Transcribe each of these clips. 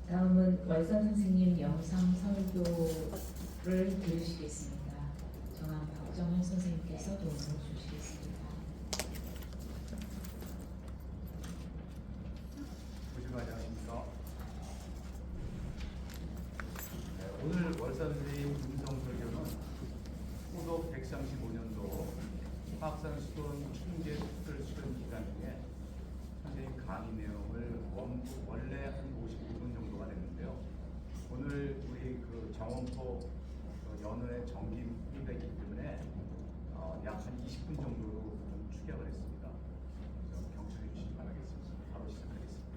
다음은 월선 선생님 영상 설교를 들으시겠습니다. 정한 박정현 선생님께서 도움을 주시겠습니다. 보시고 안녕하십니까. 오늘 월선 선생님 음성 설교는 후속 135년도 화학산수론 충계 특별 수련 기간 중에 선생님 강의 내용을 원래 한 55분 정도가 됐는데요. 오늘 우리 그 정원포 연원의 정기가 있기 때문에 약 한 20분 정도로 좀 축약을 했습니다. 그래서 경청해 주시기 바라겠습니다. 바로 시작하겠습니다.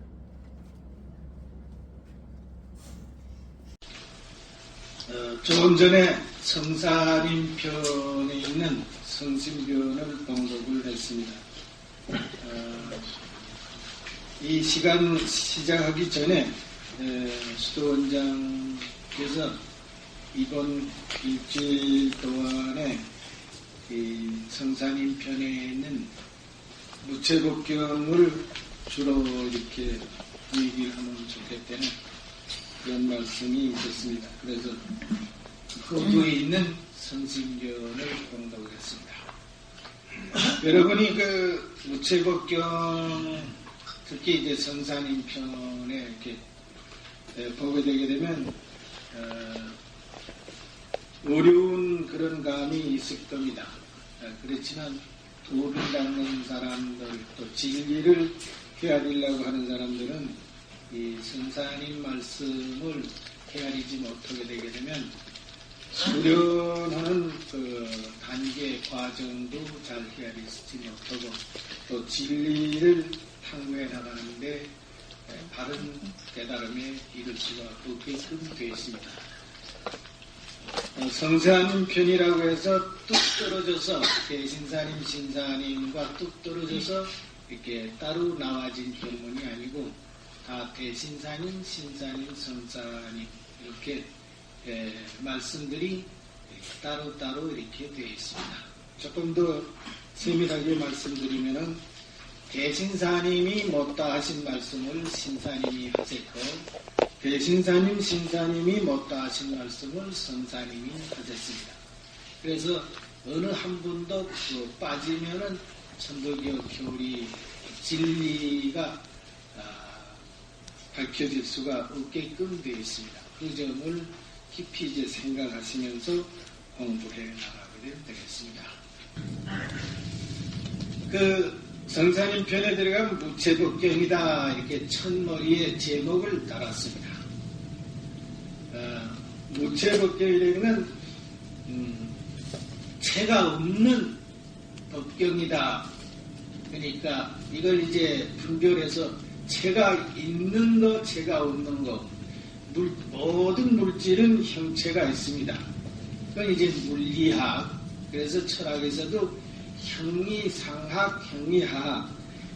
조금 전에 성사림 편에 있는 성심편을 봉독을 했습니다. 이 시간 시작하기 전에 수도원장께서 이번 일주일 동안에 이 성사림 편에 있는 무채복경을 주로 이렇게 얘기를 하면 좋겠다는 그런 말씀이 있었습니다. 그래서 거기에 있는 성심편을 봉독을 했습니다. 여러분이 그 무채복경 특히 이제 성사님 편에 이렇게 보게 되게 되면 어려운 그런 감이 있을 겁니다. 그렇지만 도를 닦는 사람들 또 진리를 헤아리려고 하는 사람들은 이 성사님 말씀을 헤아리지 못하게 되게 되면 수련하는 그 단계 과정도 잘 헤아리지 못하고 또 진리를 탐구해 나가는데 바른 깨달음에 이를 수가 없게끔 되어 있습니다. 성사님 편이라고 해서 뚝 떨어져서 대신사님, 신사님과 뚝 떨어져서 이렇게 따로 나와진 경문이 아니고 다 대신사님, 신사님, 성사님 이렇게 말씀들이 따로따로 이렇게 되어 있습니다. 조금 더 세밀하게 말씀드리면은 대신사님이 못다 하신 말씀을 신사님이 하셨고 대신사님, 신사님이 못다 하신 말씀을 성사님이 하셨습니다. 그래서 어느 한 분도 빠지면은 천도교 교리 진리가 밝혀질 수가 없게끔 되어 있습니다. 그 점을 깊이 이제 생각하시면서 공부해 나가게 되겠습니다. 그 성사님 편에 들어가면 무채복경이다 이렇게 첫머리에 제목을 달았습니다. 무채복경이라는 채가 없는 법경이다. 그러니까 이걸 이제 분별해서 채가 있는 거, 채가 없는 거. 모든 물질은 형체가 있습니다. 그건 이제 물리학. 그래서 철학에서도 형이상학, 형이하학.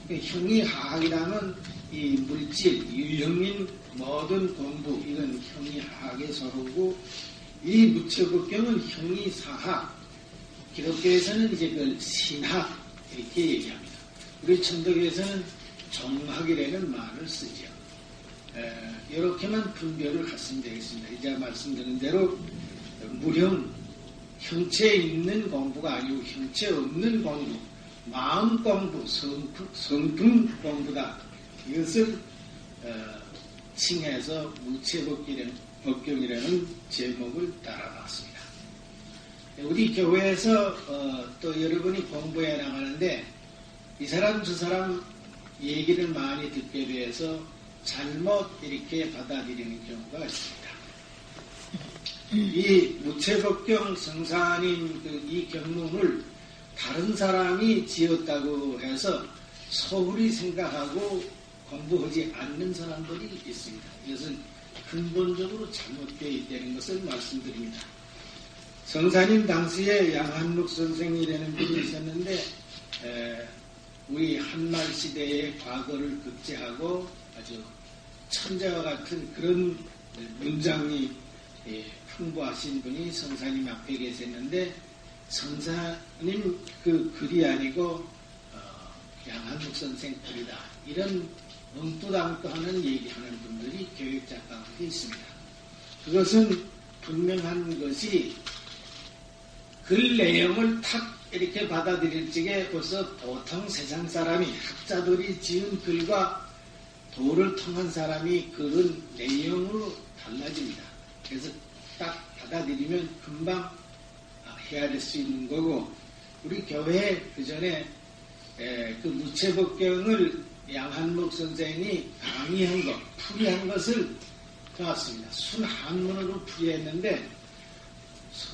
형이하학이라는 이 물질, 유형인 모든 공부, 이건 형이하학의 서로고, 이 무채복경은 형이사학. 기독교에서는 이제 그걸 신학, 이렇게 얘기합니다. 우리 천도교에서는 종학이라는 말을 쓰죠. 이렇게만 분별을 하시면 되겠습니다. 이제 말씀드린 대로 무령, 형체 있는 공부가 아니고 형체 없는 공부, 마음 공부, 성품 공부다. 이것을 칭해서 무채복경이라는 제목을 달아놨습니다. 우리 교회에서 또 여러분이 공부해 나가는데 이 사람 저 사람 얘기를 많이 듣게 돼서 잘못 이렇게 받아들이는 경우가 있습니다. 이 무채복경 성사님 이 경문을 다른 사람이 지었다고 해서 소홀히 생각하고 공부하지 않는 사람들이 있습니다. 이것은 근본적으로 잘못되어 있다는 것을 말씀드립니다. 성사님 당시에 양한록 선생이라는 분이 있었는데 우리 한말 시대의 과거를 급제하고 아주 천재와 같은 그런 문장이 풍부하신 분이 성사님 앞에 계셨는데 성사님 그 글이 아니고 양한국 선생 글이다. 이런 엉뚱당떠하는 얘기하는 분들이 교육작가 게 있습니다. 그것은 분명한 것이 글 내용을 탁 이렇게 받아들일 적에 벌써 보통 세상 사람이 학자들이 지은 글과 도를 통한 사람이 글은 내용으로 달라집니다. 그래서 딱 받아들이면 금방 헤아릴 수 있는 거고, 우리 교회 그 전에 그 무채법경을 양한목 선생이 강의한 것, 풀이한 것을 보았습니다. 순한문으로 풀이했는데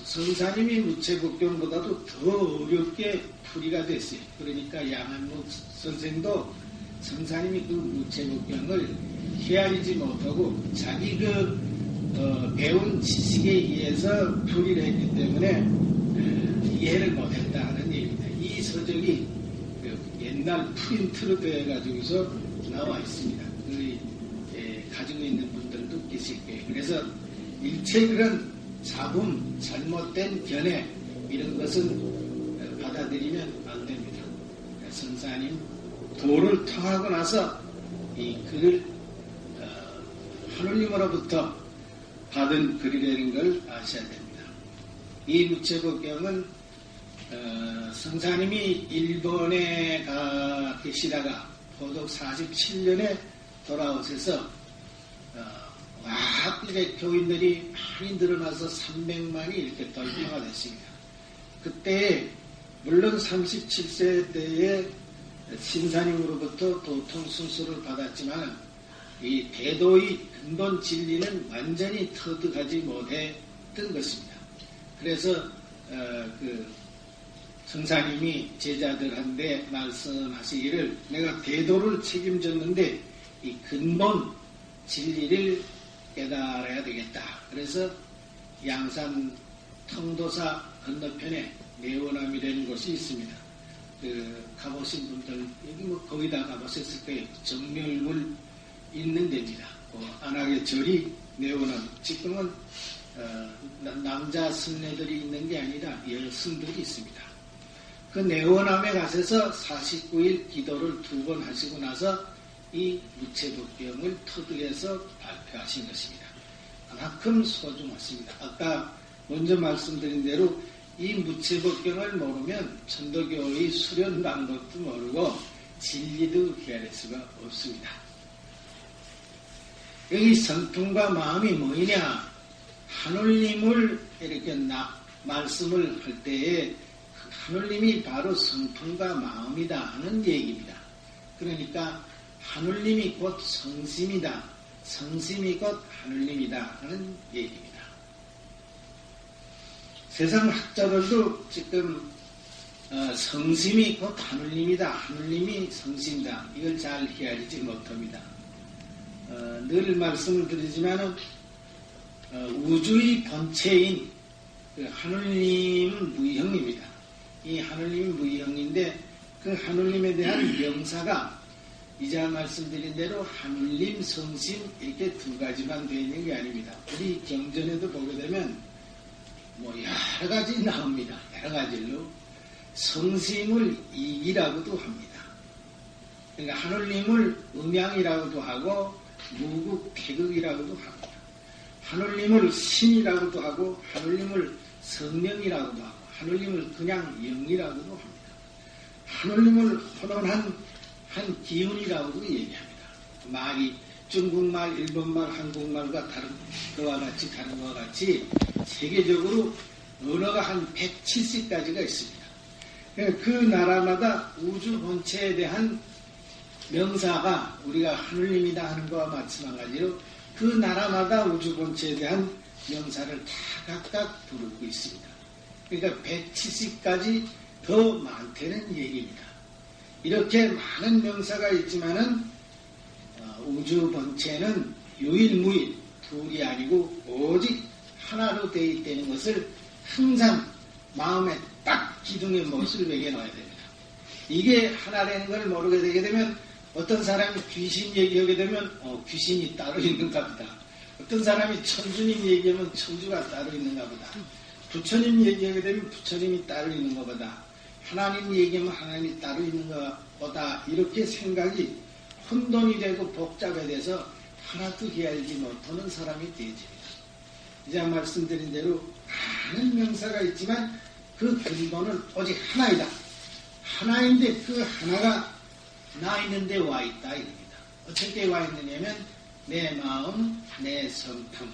성사님이 무채법경보다도 더 어렵게 풀이가 됐어요. 그러니까 양한목 선생도 성사님이 그 무채법경을 헤아리지 못하고 자기 배운 지식에 의해서 풀이를 했기 때문에 이해를 못했다는 얘기입니다. 이 서적이 옛날 프린트로 되어가지고서 나와 있습니다. 가지고 있는 분들도 계실 거예요. 그래서 일체 그런 잡음, 잘못된 견해 이런 것은 받아들이면 안 됩니다. 선사님 도를 통하고 나서 이 글을 하느님으로부터 받은 글이라는 걸 아셔야 됩니다. 이 무채법경은 성사님이 일본에 가 계시다가 고독 47년에 돌아오셔서 이제 교인들이 많이 늘어나서 300만이 이렇게 돌파가 됐습니다. 그때 물론 37세 때에 신사님으로부터 도통 순수를 받았지만 이 대도의 근본 진리는 완전히 터득하지 못했던 것입니다. 그래서 성사님이 제자들한테 말씀하시기를 내가 대도를 책임졌는데 이 근본 진리를 깨달아야 되겠다. 그래서 양산 통도사 건너편에 내원암이라는 곳이 있습니다. 가보신 분들 여기 거의 다 가보셨을 거예요. 정멸물 있는 데입니다. 안악의 절이 내원암. 지금은 남자 승례들이 있는 게 아니라 여승들이 있습니다. 그 내원암에 가셔서 49일 기도를 2번 하시고 나서 이 무채법경을 터득해서 발표하신 것입니다. 그만큼 소중하십니다. 아까 먼저 말씀드린 대로 이 무채법경을 모르면 천도교의 수련 방법도 모르고 진리도 헤아릴 수가 없습니다. 여기 성품과 마음이 뭐냐? 하느님을 이렇게 말씀을 할 때에 하느님이 바로 성품과 마음이다 하는 얘기입니다. 그러니까 하느님이 곧 성심이다. 성심이 곧 하느님이다 하는 얘기입니다. 세상 학자들도 지금 성심이 곧 하느님이다. 하느님이 성심이다. 이걸 잘 헤아리지 못합니다. 늘 말씀을 드리지만은 우주의 본체인 하느님은 무형입니다. 이 하느님은 무형인데 그 하느님에 대한 명사가 이제 말씀드린 대로 하느님, 성심 이렇게 2가지만 되어 있는 게 아닙니다. 우리 경전에도 보게 되면 여러 가지 나옵니다. 여러 가지로 성심을 이기라고도 합니다. 그러니까 하느님을 음양이라고도 하고 무국, 태극이라고도 합니다. 하느님을 신이라고도 하고 하느님을 성령이라고도 하고 하느님을 그냥 영이라고도 합니다. 하느님을 혼돈한 한 기운이라고도 얘기합니다. 말이 중국말, 일본말, 한국말과 다른 그와 같이 다른 것과 같이 세계적으로 언어가 한 170가지가 있습니다. 그 나라마다 우주 본체에 대한 명사가 우리가 하느님이다 하는 것과 마찬가지로 그 나라마다 우주 본체에 대한 명사를 다 각각 부르고 있습니다. 그러니까 170가지 더 많다는 얘기입니다. 이렇게 많은 명사가 있지만은 우주 본체는 유일무일 둘이 아니고 오직 하나로 되어 있다는 것을 항상 마음에 딱 기둥의 못을 매겨놔야 됩니다. 이게 하나라는 걸 모르게 되게 되면 어떤 사람이 귀신 얘기하게 되면 귀신이 따로 있는가 보다. 어떤 사람이 천주님 얘기하면 천주가 따로 있는가 보다. 부처님 얘기하게 되면 부처님이 따로 있는가 보다. 하나님 얘기하면 하나님이 따로 있는가 보다. 이렇게 생각이 혼돈이 되고 복잡해 돼서 하나도 헤아리지 못하는 사람이 되어집니다. 이제 말씀드린 대로 많은 명사가 있지만 그 근본은 오직 하나이다. 하나인데 그 하나가 나 있는데 와 있다 이겁니다. 어떻게 와 있느냐면 내 마음, 내 성품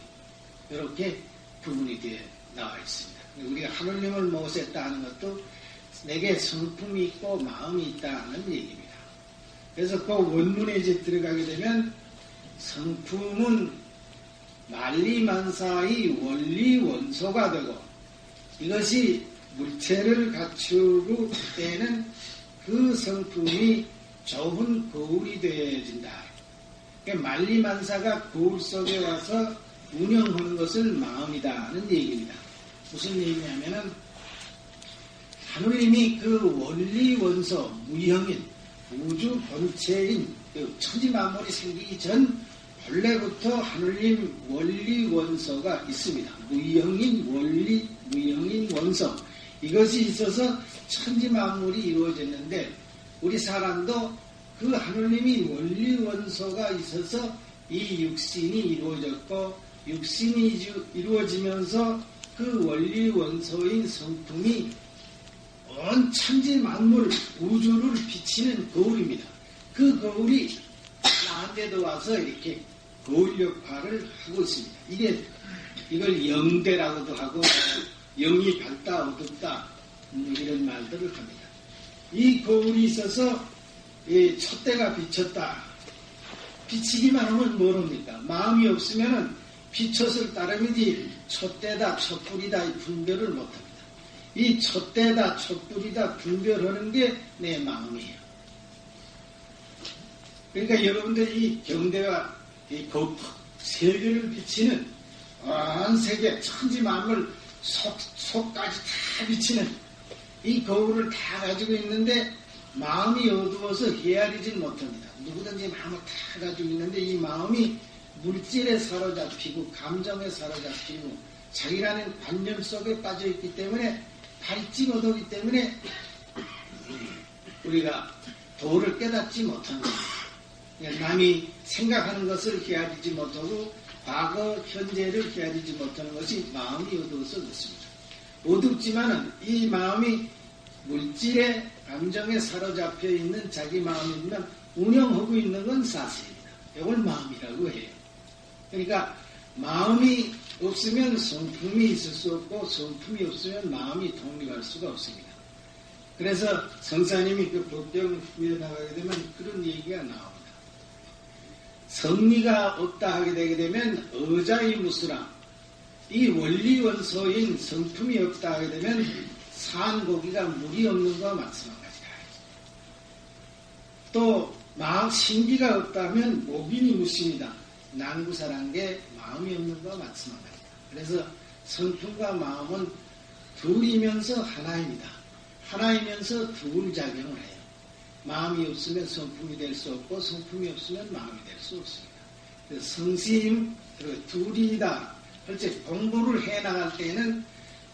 이렇게 구분이 되어 나와 있습니다. 우리가 하느님을 모셨다 하는 것도 내게 성품이 있고 마음이 있다는 얘기입니다. 그래서 그 원문에 이제 들어가게 되면 성품은 만리만사의 원리 원소가 되고 이것이 물체를 갖추고 때는 그 성품이 좋은 거울이 되어진다. 그러니까 만리만사가 거울 속에 와서 운영하는 것을 마음이다는 얘기입니다. 무슨 얘기냐면은 하느님이 그 원리 원소 무형인 우주 본체인 그 천지 만물이 생기기 전 본래부터 하느님 원리 원소가 있습니다. 무형인 원리 무형인 원소 이것이 있어서 천지 만물이 이루어졌는데 우리 사람도 그 하느님이 원리 원소가 있어서 이 육신이 이루어졌고 육신이 이루어지면서 그 원리 원소인 성품이 온 천지 만물 우주를 비치는 거울입니다. 그 거울이 나한테도 와서 이렇게 거울 역할을 하고 있습니다. 이걸 영대라고도 하고 영이 밝다 어둡다 이런 말들을 합니다. 이 거울이 있어서 촛대가 비쳤다. 비치기만 하면 모릅니까? 마음이 없으면 비춰서 따름이지 촛대다 촛불이다 분별을 못합니다. 이 촛대다 촛불이다 분별하는 게 내 마음이에요. 그러니까 여러분들 이 경대와 이 세계를 비치는 온 세계 천지 만물 속까지 다 비치는 이 거울을 다 가지고 있는데 마음이 어두워서 헤아리질 못합니다. 누구든지 마음을 다 가지고 있는데 이 마음이 물질에 사로잡히고 감정에 사로잡히고 자기라는 관념 속에 빠져있기 때문에 밝지 못하기 때문에 우리가 도를 깨닫지 못한 겁니다. 남이 생각하는 것을 헤아리지 못하고 과거, 현재를 헤아리지 못하는 것이 마음이 어두워서 그렇습니다. 어둡지만은 이 마음이 물질의 감정에 사로잡혀 있는 자기 마음이면 운영하고 있는 건 사실입니다. 이걸 마음이라고 해요. 그러니까 마음이 없으면 성품이 있을 수 없고 성품이 없으면 마음이 독립할 수가 없습니다. 그래서 성사님이 그 법경에 나가게 되면 그런 얘기가 나옵니다. 성리가 없다 하게 되게 되면 어자의 무수라 이 원리 원소인 성품이 없다 하게 되면 산 고기가 물이 없는 것과 마찬가지다. 또 마음 신기가 없다면 목인이 무십니다. 난구사란 게 마음이 없는 것과 마찬가지다. 그래서 성품과 마음은 둘이면서 하나입니다. 하나이면서 둘 작용을 해요. 마음이 없으면 성품이 될 수 없고 성품이 없으면 마음이 될 수 없습니다. 그래서 성심 둘이다. 그렇지 공부를 해나갈 때는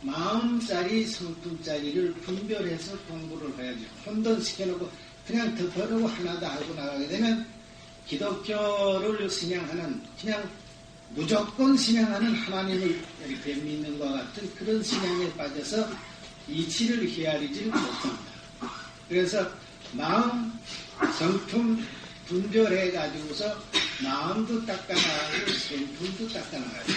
마음짜리 성품짜리를 분별해서 공부를 해야죠. 혼돈시켜놓고 그냥 덮어놓고 하나다 하고 나가게 되면 기독교를 신앙하는 그냥 무조건 신앙하는 하나님을 이렇게 믿는 것 같은 그런 신앙에 빠져서 이치를 헤아리지 못합니다. 그래서 마음, 성품 분별해가지고서 마음도 닦아나가고 성품도 닦아나가고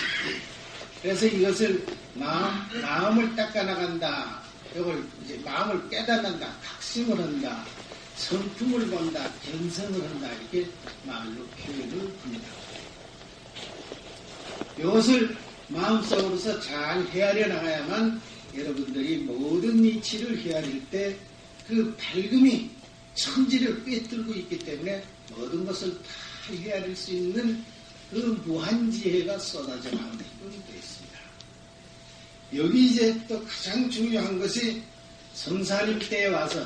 그래서 이것을 마음을 닦아나간다. 이걸 이제 마음을 깨닫는다. 각심을 한다. 성품을 본다. 견성을 한다. 이렇게 말로 표현을 합니다. 이것을 마음속으로서 잘 헤아려 나가야만 여러분들이 모든 이치를 헤아릴 때 그 밝음이 천지를 꿰뚫고 있기 때문에 모든 것을 다 헤아릴 수 있는 그 무한지혜가 쏟아져 나오는 것이 되어 있습니다. 여기 이제 또 가장 중요한 것이 성사님 때에 와서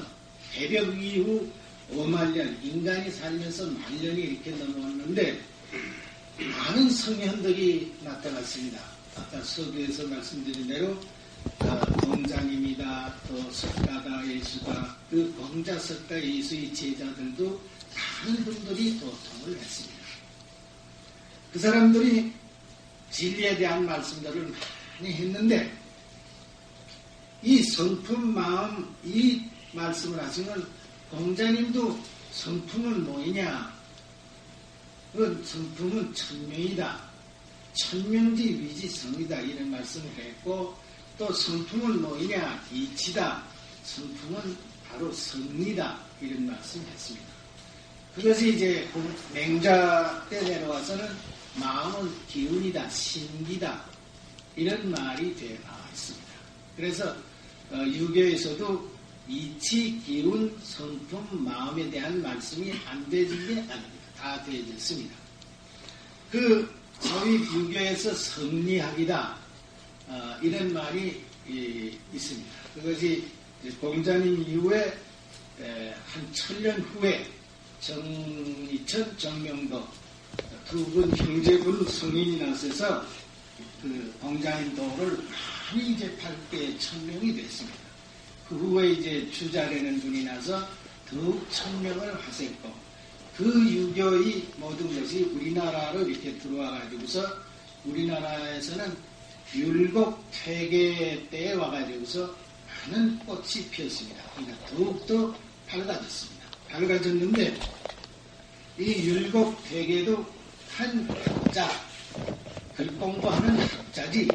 개벽 이후 5만 년, 인간이 살면서 만년이 이렇게 넘어왔는데 많은 성현들이 나타났습니다. 아까 서두에서 말씀드린 대로 공자님이다, 또 석가다, 예수다, 그 공자, 석가, 예수의 제자들도 많은 분들이 도통을 했습니다. 그 사람들이 진리에 대한 말씀들을 많이 했는데 이 성품 마음 이 말씀을 하시면 공자님도 성품은 뭐이냐? 그 성품은 천명이다. 천명지 위지성이다. 이런 말씀을 했고 또 성품은 뭐이냐? 이치다. 성품은 바로 성리다. 이런 말씀을 했습니다. 그것이 이제 맹자 때 내려와서는 마음은 기운이다. 신기다. 이런 말이 되어 나와 있습니다. 그래서 유교에서도 이치, 기운, 성품, 마음에 대한 말씀이 안 되는 게 아닙니다. 다 되어졌습니다. 그 소위 유교에서 성리학이다 이런 말이 있습니다. 그것이 공자님 이후에 한 1000년 후에 정이천, 정명도 두 분 형제분 성인이 나서서 그 공자님 도를 많이 이제 밝게 천명이 됐습니다. 그 후에 이제 주자라는 분이 나서 더욱 천명을 하셨고 그 유교의 모든 것이 우리나라로 이렇게 들어와 가지고서 우리나라에서는 율곡퇴계 때에 와 가지고서 많은 꽃이 피었습니다. 그러니까 더욱더 밝아졌습니다. 밝아졌는데 이 율곡퇴계도 한 학자, 글 공부하는 학자지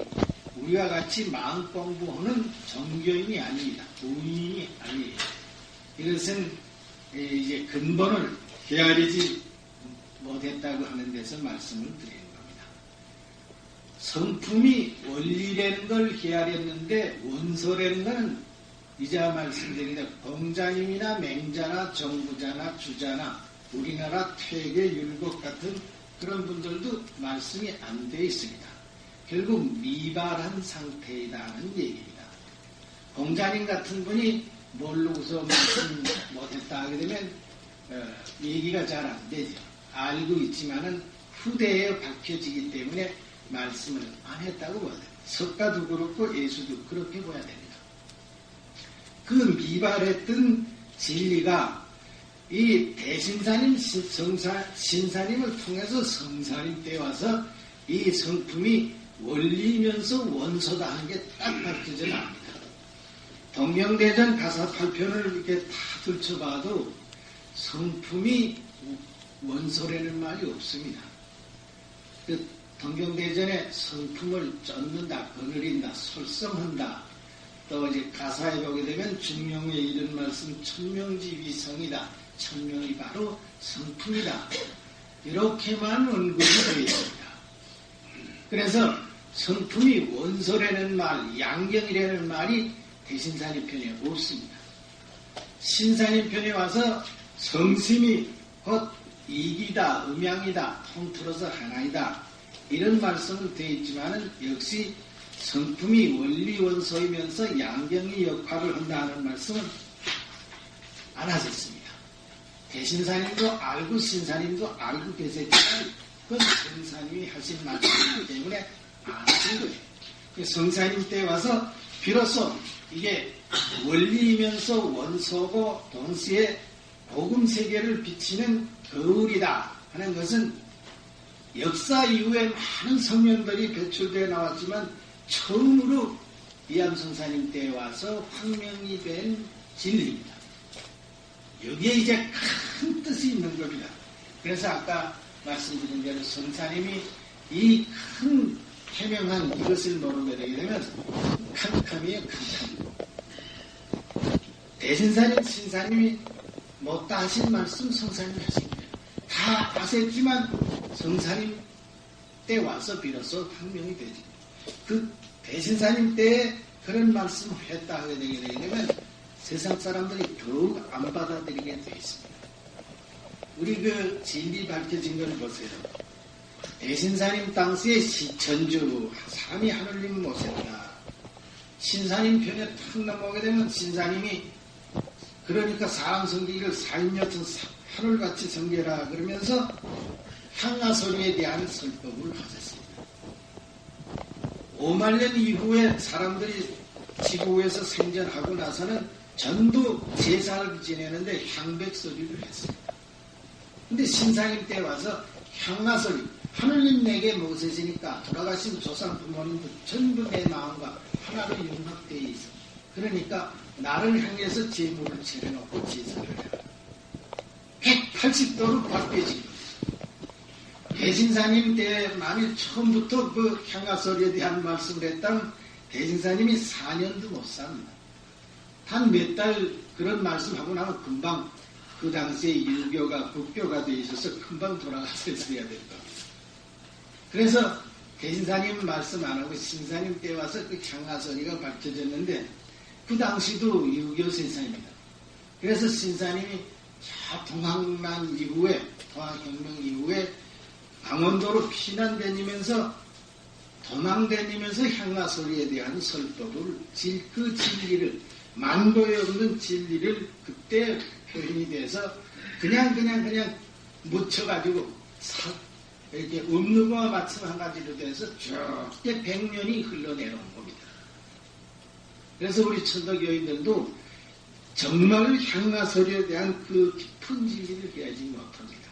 우리와 같이 마음 공부하는 종교인이 아닙니다. 우인이 아니에요. 이것은 이제 근본을 헤아리지 못했다고 하는 데서 말씀을 드리는 겁니다. 성품이 원리라는 걸 헤아렸는데 원소라는 것은 이자 말씀드린 공자님이나 맹자나 정부자나 주자나 우리나라 퇴계 율곡 같은 그런 분들도 말씀이 안 되어 있습니다. 결국 미발한 상태이다는 얘기입니다. 공자님 같은 분이 모르고서 말씀 못했다 하게 되면 얘기가 잘 안 되죠. 알고 있지만은 후대에 밝혀지기 때문에 말씀을 안 했다고 봐야 됩니다. 석가도 그렇고 예수도 그렇게 봐야 됩니다. 그 미발했던 진리가 이 대신사님, 신사님을 통해서 성사님 때 와서 이 성품이 원리면서 원소다 하는 게 딱 밝혀져 나옵니다. 동명대전 가사 8편을 이렇게 다 들춰봐도 성품이 원소라는 말이 없습니다. 그 동경대전에 성품을 쫓는다, 거느린다, 솔성한다. 또 이제 가사에 보게 되면 중용의 이런 말씀, 천명지위성이다. 천명이 바로 성품이다. 이렇게만 언급이 되어 있습니다. 그래서 성품이 원소라는 말, 양경이라는 말이 대신사님 편에 없습니다. 신사님 편에 와서 성심이 곧 이기다, 음양이다, 통틀어서 하나이다. 이런 말씀은 되어 있지만 역시 성품이 원리원소이면서 양경의 역할을 한다는 말씀은 안 하셨습니다. 대신사님도 알고 신사님도 알고 계셨지만 그건 성사님이 하신 말씀이기 때문에 안 하신 거예요. 성사님 때 와서 비로소 이게 원리이면서 원소고 동시에 복음 세계를 비치는 거울이다 하는 것은 역사 이후에 많은 성명들이 배출되어 나왔지만 처음으로 이암성사님 때에 와서 확명이 된 진리입니다. 여기에 이제 큰 뜻이 있는 겁니다. 그래서 아까 말씀드린 대로 성사님이 이 큰 해명한 이것을 모르게 되게 되면 캄캄이에요. 캄캄. 대신사님, 신사님이 못다 하신 말씀 성사님이 하신 거예요. 다 아셨지만 성사님 때 와서 비로소 확명이 되죠. 그 대신사님 때에 그런 말씀을 했다 하게 되게 되면 세상 사람들이 더욱 안 받아들이게 되어 있습니다. 우리 그 진리 밝혀진 걸 보세요. 대신사님 당시에 전주 사람이 하늘님 모셨다. 신사님 편에 탁 넘어오게 되면 신사님이 그러니까 사람성기를 4인여천 하늘같이 성계라 그러면서 향화소리에 대한 설법을 하셨습니다. 5만 년 이후에 사람들이 지구에서 생전하고 나서는 전부 제사를 지내는데 향백소리를 했습니다. 근데 신사님 때 와서 향화소리, 하느님 내게 모세시니까 돌아가신 조상 부모님도 전부 내 마음과 하나로 융합되어 있어. 그러니까 나를 향해서 제물을 차려놓고 제사를 해라. 180도로 바뀌어진 거예요. 대신사님 때 만일 처음부터 그 향화설에 대한 말씀을 했다면 대신사님이 4년도 못 삽니다. 단 몇 달 그런 말씀하고 나면 금방 그 당시에 유교가 국교가 돼 있어서 금방 돌아가서 있어야 될 겁니다. 그래서 대신사님 말씀 안 하고 신사님 때 와서 그 향화설이가 밝혀졌는데 그 당시도 유교 세상입니다. 그래서 신사님이 저 동학난 이후에 동학혁명 이후에 강원도로 피난다니면서 도망다니면서 향화설에 대한 설법을 그 진리를 만고에 없는 진리를 그때 표현이 돼서 그냥 묻혀가지고 이렇게 없는 거와 마침 한 가지로 돼서 쭉 100년이 흘러내려온 겁니다. 그래서 우리 천도교인들도 정말 향화설에 대한 그 깊은 진리를 해야지 못합니다.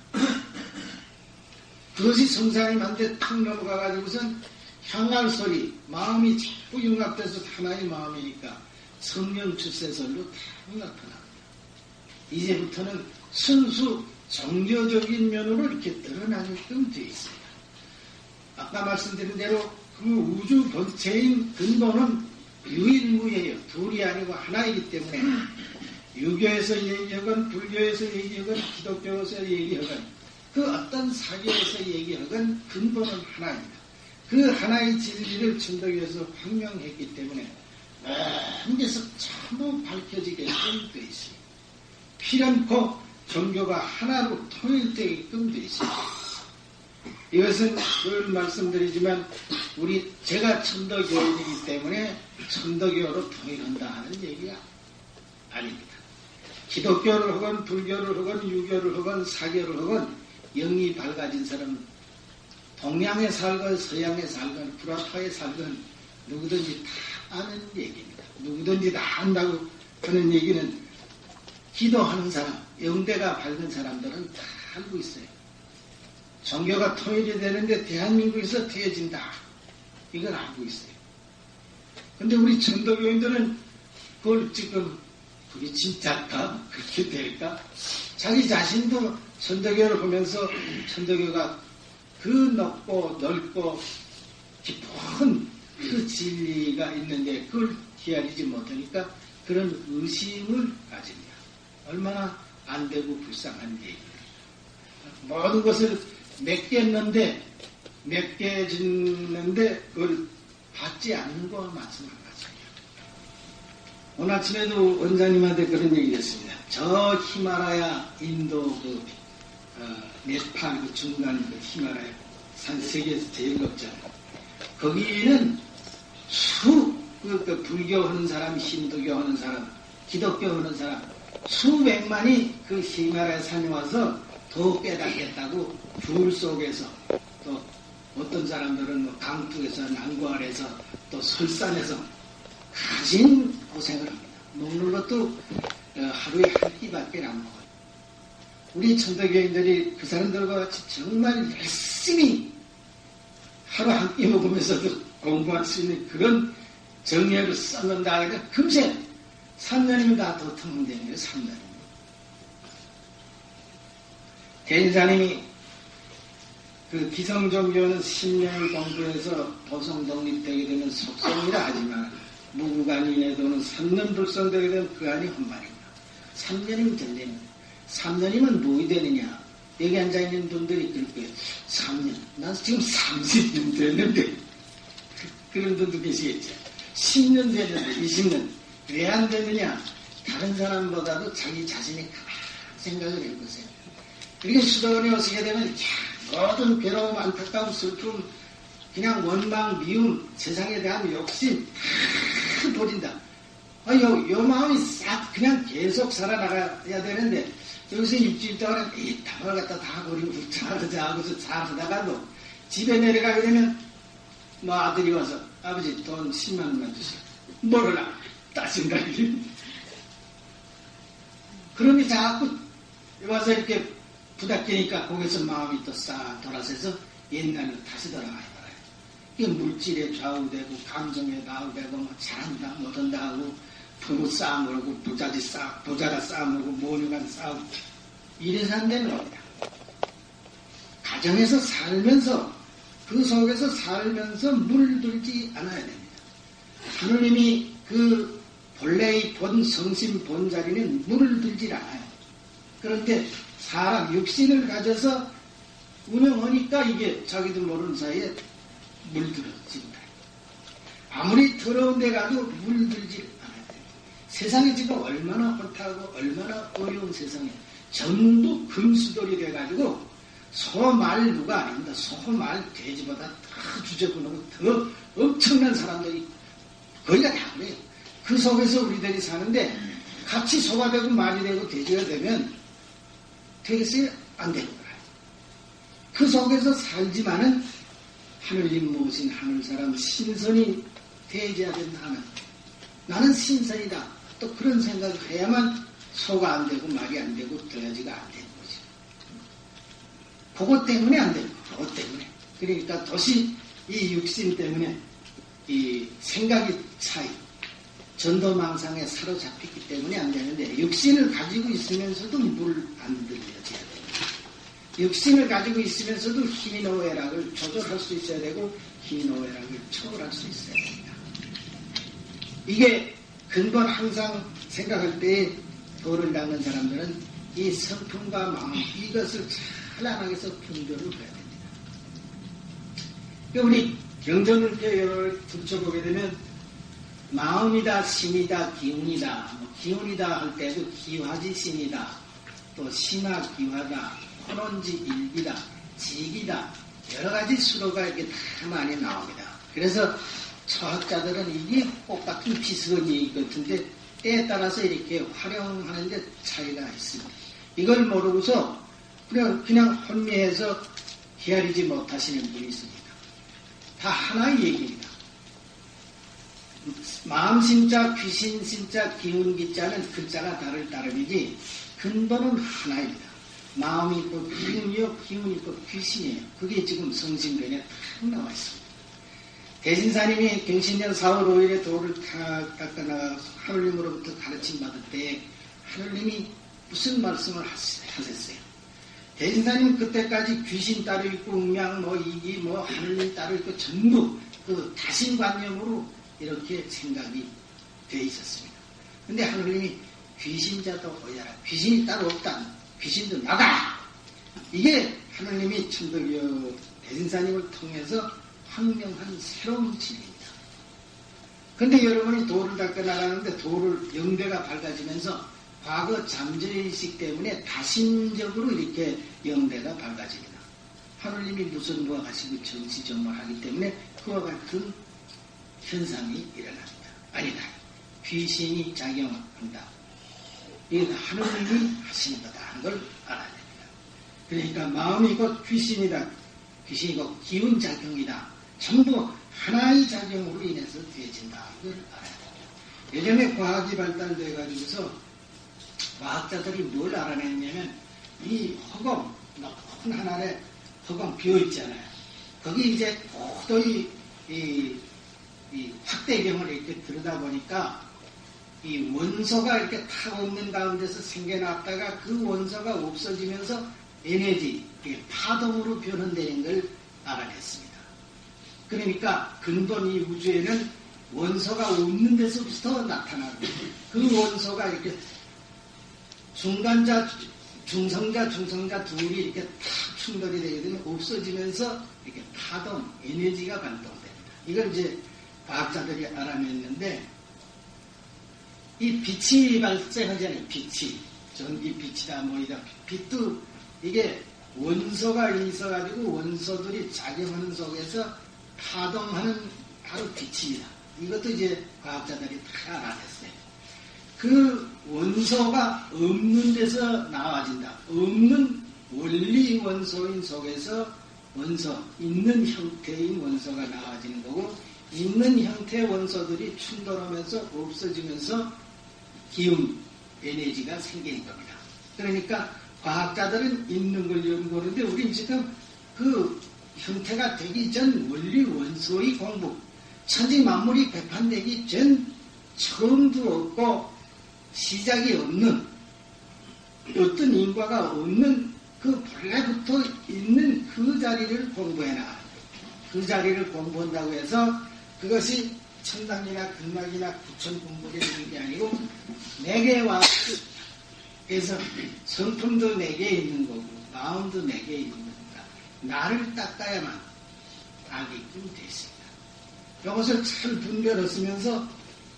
그것이 성사님한테 탁 넘어가가지고선 향화설이 마음이 자꾸 융합돼서 하나의 마음이니까 성령 출세설로 탁 나타납니다. 이제부터는 순수 종교적인 면으로 이렇게 드러나게끔 되어 있습니다. 아까 말씀드린 대로 그 우주 본체인 근본은 유일무예요. 둘이 아니고 하나이기 때문에 유교에서 얘기하건 불교에서 얘기하건 기독교에서 얘기하건 그 어떤 사교에서 얘기하건 근본은 하나입니다. 그 하나의 진리를 천도교에서 확명했기 때문에 모든 데서 전부 밝혀지게끔 되어 있습니다. 필연코 종교가 하나로 통일되게끔 되어 있습니다. 이것은 늘 말씀드리지만 제가 천도교인이기 때문에 천도교로 통일한다 하는 얘기가 아닙니다. 기독교를 하건 불교를 하건 유교를 하건 사교를 하건 영이 밝아진 사람은 동양에 살건 서양에 살건 불화파에 살건 누구든지 다 아는 얘기입니다. 누구든지 다 안다고 하는 얘기는 기도하는 사람, 영대가 밝은 사람들은 다 알고 있어요. 종교가 통일이 되는데 대한민국에서 되어진다. 이걸 알고 있어요. 근데 우리 천도교인들은 그걸 지금 그게 진짜일까? 그렇게 될까? 자기 자신도 천도교를 보면서 천도교가 그 높고 넓고 깊은 그 진리가 있는데 그걸 헤아리지 못하니까 그런 의심을 가집니다. 얼마나 안 되고 불쌍한 얘기예요. 모든 것을 맡겼는데 그걸 받지 않는 거와 마찬가지예요. 오늘 아침에도 원장님한테 그런 얘기를 했습니다. 저 히말라야 인도 네팔 그 중간 그 히말라야 산 세계에서 제일 높잖아요. 거기는 그 불교 하는 사람, 힌두교 하는 사람, 기독교 하는 사람 수백만이 그 히말라야 산에 와서 더 깨닫겠다고 줄 속에서 또 어떤 사람들은 뭐 강둑에서 난구알에서 또 설산에서 가진 고생을 합니다. 먹는 것도 하루에 한 끼밖에 안 먹어요. 우리 천도교인들이 그 사람들과 같이 정말 열심히 하루 한 끼 먹으면서도 공부할 수 있는 그런 정열을 쌓는다 하니까 금세 3년이면 다 도통되는 거예요. 3년. 대인사님이 그 기성종교는 10년을 공부해서 도성 독립되게 되면 속성이라 하지만 무구간인에도는 3년 불성되게 되면 그 안이 헛말입니다. 3년이면 된다는 3년이면 뭐이 되느냐. 여기 앉아있는 분들이 그럴 거예요. 3년. 난 지금 30년 됐는데 그런 분도 계시겠죠. 10년 됐는데 20년. 왜 안 되느냐. 다른 사람보다도 자기 자신이 가만히 생각을 해보세요. 이렇게 수도원에 오시게 되면 모든 괴로움, 안타까움, 슬픔, 그냥 원망, 미움, 세상에 대한 욕심 다 버린다. 요 마음이 싹 그냥 계속 살아나가야 되는데 여기서 일주일 동안 이 답을 갖다 다 버리고 잘하자 하고서 잘하다가도 집에 내려가게 되면 뭐 아들이 와서 아버지 돈 10만 원만 주세요. 뭐를 따신다니. 그러니 자꾸 와서 이렇게 부닥치니까 거기서 마음이 또 싹 돌아서서 옛날로 다시 돌아가야 알아요. 이게 물질에 좌우되고 감정에 좌우되고 뭐 잘한다 못한다 하고 부부 싸움으로 부자가 싸움으로 모녀간 싸움 이래서 안 되는 겁니다. 가정에서 살면서 그 속에서 살면서 물들지 않아야 됩니다. 하느님이 그 본래의 본 성심 본 자리는 물들질 않아요. 그런데 사람 육신을 가져서 운영하니까 이게 자기도 모르는 사이에 물들어진다. 아무리 더러운 데 가도 물들지 않아야 돼요. 세상이 지금 얼마나 헛하고 얼마나 어려운 세상에 전부 금수돌이 돼가지고 소말 누가 아닙니다. 소말 돼지보다 더 주제꾼하고 더 엄청난 사람들이 거기가 다 그래요. 그 속에서 우리들이 사는데 같이 소가 되고 말이 되고 돼지가 되면 되겠어요? 안 되는 거예요. 그 속에서 살지만은 하늘님 모신 하늘사람 신선이 되어야 된다는 나는 신선이다. 또 그런 생각을 해야만 소가 안 되고 말이 안 되고 돼지가 안 되는 거죠. 그것 때문에 안 되는 거예요. 그것 때문에. 그러니까 도시 이 육신 때문에 이 생각이 차이 전도망상에 사로잡혔기 때문에 안 되는데 육신을 가지고 있으면서도 물 안 들려져야 됩니다. 육신을 가지고 있으면서도 희노애락을 조절할 수 있어야 되고 희노애락을 처벌할 수 있어야 됩니다. 이게 근본 항상 생각할 때 도를 닦는 사람들은 이 성품과 마음 이것을 찬란하게서 분별을 해야 됩니다. 우리 경전을 들춰보게 되면 마음이다, 심이다, 기운이다. 기운이다 할 때도 기화지심이다. 또 심화 기화다. 혼온지 일기다. 직이다. 여러 가지 수로가 이렇게 다 많이 나옵니다. 그래서 처학자들은 이게 똑같은 비스거니 같은데 때에 따라서 이렇게 활용하는데 차이가 있습니다. 이걸 모르고서 그냥 혼미해서 헤아리지 못하시는 분이 있습니다. 다 하나의 얘기입니다. 마음심자, 귀신심자, 기운기자는 글자가 다를 따름이지 근본은 하나입니다. 마음이 있고 기운이요, 기운이 있고 귀신이에요. 그게 지금 성심변에 탁 나와 있습니다. 대신사님이 경신년 4월 5일에 도를 탁 닦아나가 하늘님으로부터 가르침 받을 때 하늘님이 무슨 말씀을 하셨어요? 대신사님 그때까지 귀신 따로 있고 음양 이기 하늘님 따로 있고 전부 그 다신관념으로 이렇게 생각이 되어 있었습니다. 근데 하늘님이 귀신자도 오야라. 귀신이 따로 없다. 귀신도 나가. 이게 하늘님이 천도교 대신사님을 통해서 확명한 새로운 진리입니다. 근데 여러분이 도를 닦아 나가는데 도를 영대가 밝아지면서 과거 잠재의식 때문에 다신적으로 이렇게 영대가 밝아집니다. 하늘님이 무슨 부하시고 정치정말하기 때문에 그와 같은 현상이 일어납니다. 아니다. 귀신이 작용한다. 이건 하늘님이 하시는 거다 하는 걸 알아야 됩니다. 그러니까 마음이 곧 귀신이다. 귀신이 곧 기운작용이다. 전부 하나의 작용으로 인해서 되어진다. 이걸 알아야 됩니다. 예전에 과학이 발달돼 가지고서 과학자들이 뭘 알아냈냐면 이 허공, 높은 하늘에 허공 비어있잖아요. 거기 이제 도저히 이 확대경을 이렇게 들여다보니까 이 원소가 이렇게 탁 없는 가운데서 생겨났다가 그 원소가 없어지면서 에너지, 파동으로 변환되는 걸 알아냈습니다. 그러니까 근본 이 우주에는 원소가 없는 데서부터 나타나고 그 원소가 이렇게 중간자, 중성자 둘이 이렇게 탁 충돌이 되게 되면 없어지면서 이렇게 파동, 에너지가 발동됩니다. 이걸 이제 과학자들이 알아냈는데 이 빛이 발생하잖아요. 빛이. 전기 빛이다 뭐이다. 빛도 이게 원소가 있어가지고 원소들이 작용하는 속에서 파동하는 바로 빛입니다. 이것도 이제 과학자들이 다 알아냈어요. 그 원소가 없는 데서 나와진다. 없는 원리 원소인 속에서 원소, 있는 형태인 원소가 나와지는 거고 있는 형태의 원소들이 충돌하면서 없어지면서 기운, 에너지가 생기는 겁니다. 그러니까 과학자들은 있는 걸 연구하는데 우린 지금 그 형태가 되기 전 원리 원소의 공부, 천지 만물이 배판되기 전 처음도 없고 시작이 없는 어떤 인과가 없는 그 본래부터 있는 그 자리를 공부해 나가는 거예요. 그 자리를 공부한다고 해서 그것이 천당이나 극락이나 구천 공부를 하는 게 아니고 내게 와서 성품도 내게 있는 거고 마음도 내게 있는 거다. 나를 닦아야만 알게끔 됐습니다. 이것을 잘 분별하시면서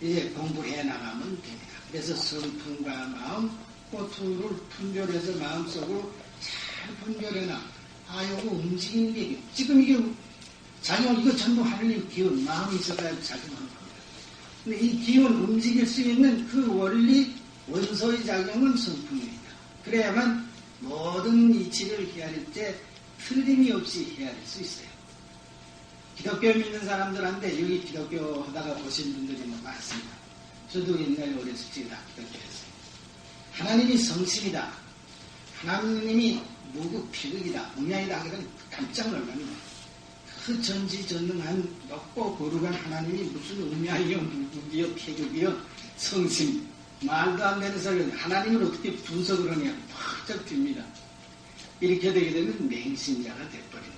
이제 공부를 해 나가면 됩니다. 그래서 성품과 마음, 그 둘을 분별해서 마음속으로 잘 분별해놔. 아, 이거 움직이는 게, 지금 이게 작용, 이거 전부 하느님 기운, 마음이 있어야 작용하는 겁니다. 근데 이 기운 움직일 수 있는 그 원리, 원소의 작용은 성품입니다. 그래야만 모든 이치를 헤아릴 때 틀림이 없이 헤아릴 수 있어요. 기독교 믿는 사람들한테 여기 기독교 하다가 보신 분들이 많습니다. 저도 옛날에 어렸을 때 다 기독교였어요. 하나님이 성실이다. 하나님이 무국피극이다. 음양이다 하기는 깜짝 놀랍니다. 그 전지전능한 높고 거룩한 하나님이 무슨 음양이요, 무국이요, 피극이요, 성심. 말도 안 되는 소리는 하나님을 어떻게 분석을 하냐. 퍽쩍 듭니다. 이렇게 되게 되면 맹신자가 돼버립니다.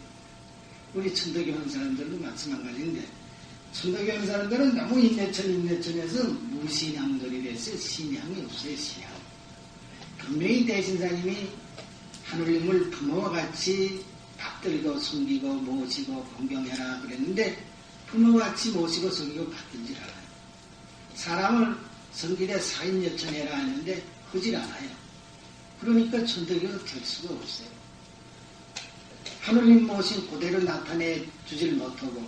우리 천도교 하는 사람들도 마찬가지인데 천도교 하는 사람들은 너무 인내천해서 무신앙들이 돼서 신앙이 없어요. 신앙. 분명히 대신사님이 하느님을 부모와 같이 받들고 섬기고 모시고 공경해라 그랬는데 부모와 같이 모시고 섬기고 받든 줄 알아요. 사람을 섬기되 사인여천해라 하는데 하질 않아요. 그러니까 천도교가 될 수가 없어요. 하느님 모신 그대로 나타내 주질 못하고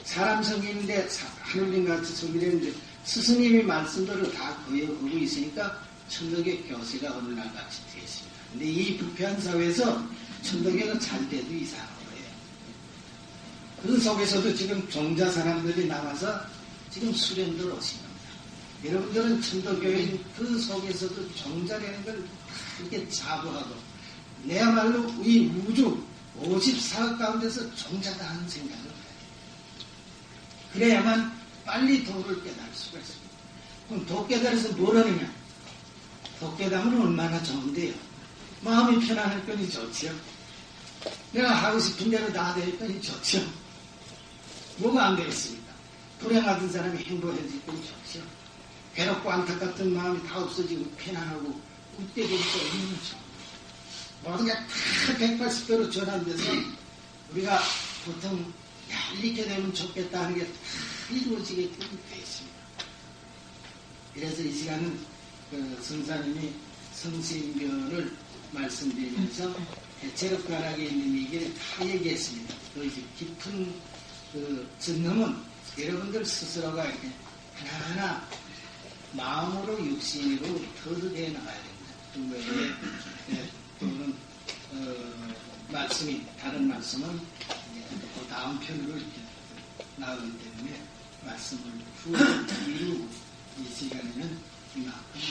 사람 섬기는데 하느님 같이 섬기는데 스승님의 말씀대로 다 거역하고 있으니까 천도교 교세가 오늘날 같이 되어 있습니다. 근데 이 부패한 사회에서 천도교가 잘 돼도 이상한 거예요. 그 속에서도 지금 종자 사람들이 나와서 지금 수련들 오신 겁니다. 여러분들은 천도교인 그 속에서도 종자라는 걸 이렇게 자부하고 내야말로 이 우주 54억 가운데서 종자다 하는 생각을 해야 돼요. 그래야만 빨리 도를 깨달을 수가 있습니다. 그럼 도 깨달아서 뭘 하느냐? 도 깨달으면 얼마나 좋은데요. 마음이 편안할 거니 좋지요. 내가 하고 싶은 대로 다 될 거니 좋지요. 뭐가 안 되겠습니까? 불행하던 사람이 행복해질 거니 좋지요. 괴롭고 안타깝던 마음이 다 없어지고 편안하고 웃게 되니까 얼마나 좋아요. 모든 게 다 180도로 전환돼서 우리가 보통 이렇게 되면 좋겠다 하는 게 다 이루어지게끔 되어 있습니다. 그래서 이 시간은 그 성사님이 성신변을 말씀드리면서 대체력가락에 있는 얘기를 다 얘기했습니다. 그 이제 깊은 그 증명은 여러분들 스스로가 이렇게 하나하나 마음으로 육신으로 터득해 나가야 됩니다. 그 외에 또는 말씀이 다른 말씀은 그 다음 편으로 이렇게 나오기 때문에 말씀을 뒤로 이 시간에는 이만큼